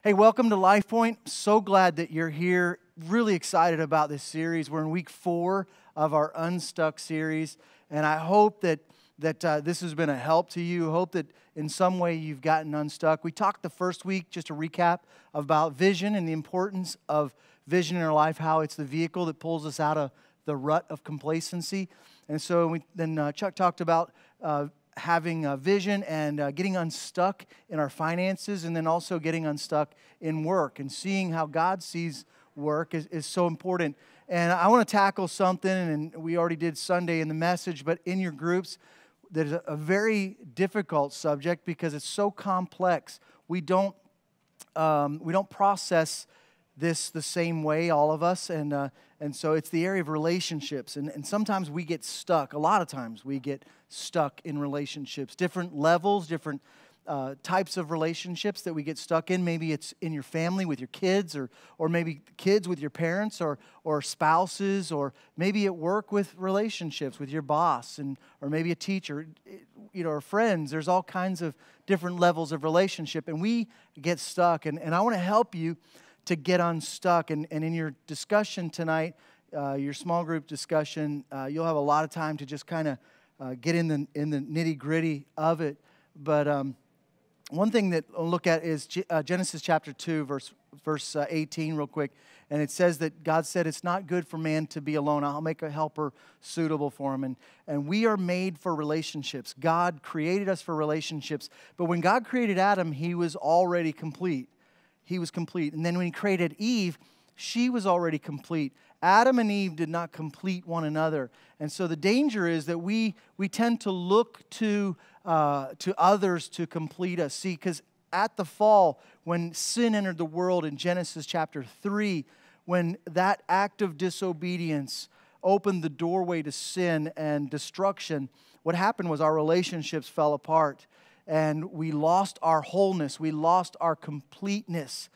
Hey, welcome to Life Point. So glad that you're here. Really excited about this series. We're in week 4 of our Unstuck series, and I hope that this has been a help to you. Hope that in some way you've gotten unstuck. We talked the first week, just a recap, about vision and the importance of vision in our life, how it's the vehicle that pulls us out of the rut of complacency. And so then Chuck talked about having a vision and getting unstuck in our finances, and then also getting unstuck in work, and seeing how God sees work is so important. And I want to tackle something, and we already did Sunday in the message, but in your groups, there's a very difficult subject because it's so complex. We don't process this the same way, all of us, and so it's the area of relationships, and sometimes we get stuck. A lot of times we get stuck in relationships, different levels, different types of relationships that we get stuck in. Maybe it's in your family with your kids, or maybe kids with your parents, or spouses, or maybe at work with relationships with your boss, or maybe a teacher, or friends. There's all kinds of different levels of relationship, and we get stuck, and I want to help you to get unstuck. And in your discussion tonight, your small group discussion, you'll have a lot of time to just kind of get in the nitty-gritty of it. But one thing that we'll look at is Genesis chapter 2, verse 18 real quick. And it says that God said, it's not good for man to be alone. I'll make a helper suitable for him. And we are made for relationships. God created us for relationships. But when God created Adam, he was already complete. He was complete. And then when he created Eve, she was already complete. Adam and Eve did not complete one another. And so the danger is that we tend to look to others to complete us. See, because at the fall, when sin entered the world in Genesis chapter 3, when that act of disobedience opened the doorway to sin and destruction, what happened was our relationships fell apart. And we lost our wholeness. We lost our completeness.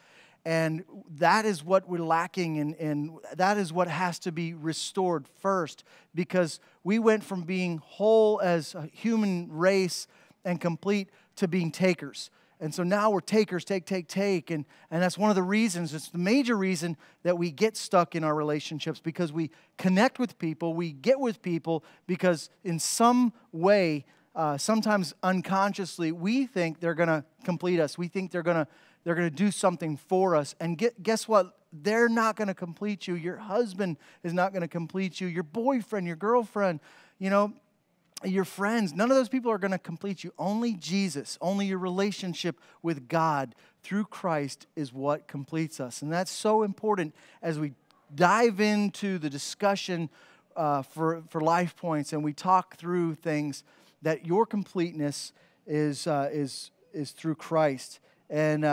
And that is what we're lacking, and that is what has to be restored first, because we went from being whole as a human race and complete to being takers. And so now we're takers, take. And that's one of the reasons, it's the major reason that we get stuck in our relationships, because we connect with people, we get with people, because in some way, sometimes unconsciously, we think they're going to complete us. We think they're going to do something for us. And guess what? They're not going to complete you. Your husband is not going to complete you. Your boyfriend, your girlfriend, your friends. None of those people are going to complete you. Only Jesus, only your relationship with God through Christ is what completes us. And that's so important as we dive into the discussion for Life Points, and we talk through things, that your completeness is through Christ. And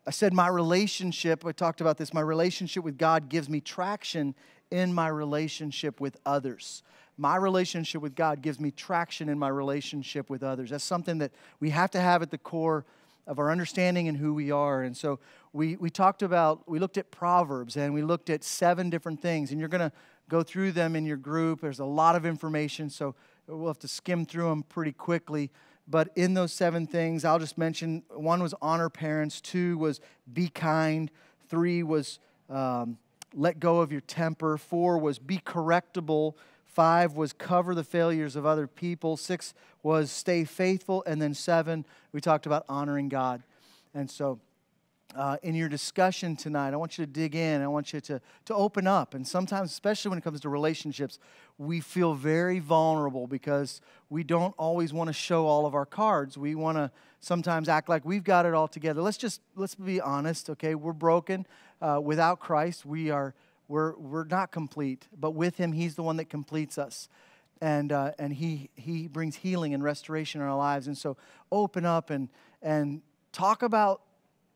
I said my relationship, I talked about this, my relationship with God gives me traction in my relationship with others. My relationship with God gives me traction in my relationship with others. That's something that we have to have at the core of our understanding and who we are. And so we looked at Proverbs, and we looked at 7 different things. And you're going to go through them in your group. There's a lot of information, so we'll have to skim through them pretty quickly. But in those 7 things, I'll just mention, 1 was honor parents, 2 was be kind, 3 was let go of your temper, 4 was be correctable, 5 was cover the failures of other people, 6 was stay faithful, and then 7, we talked about honoring God. And so in your discussion tonight, I want you to dig in. I want you to open up. And sometimes, especially when it comes to relationships, we feel very vulnerable because we don't always want to show all of our cards. We want to sometimes act like we've got it all together. Let's be honest, okay? We're broken. Without Christ, we're not complete. But with Him, He's the one that completes us. And He brings healing and restoration in our lives. And so open up and talk about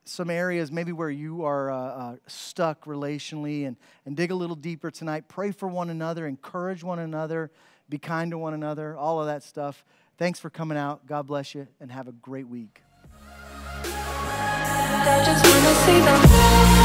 some areas maybe where you are stuck relationally, and dig a little deeper tonight. Pray for one another, encourage one another, be kind to one another, all of that stuff. Thanks for coming out. God bless you, and have a great week. I just wanna see them.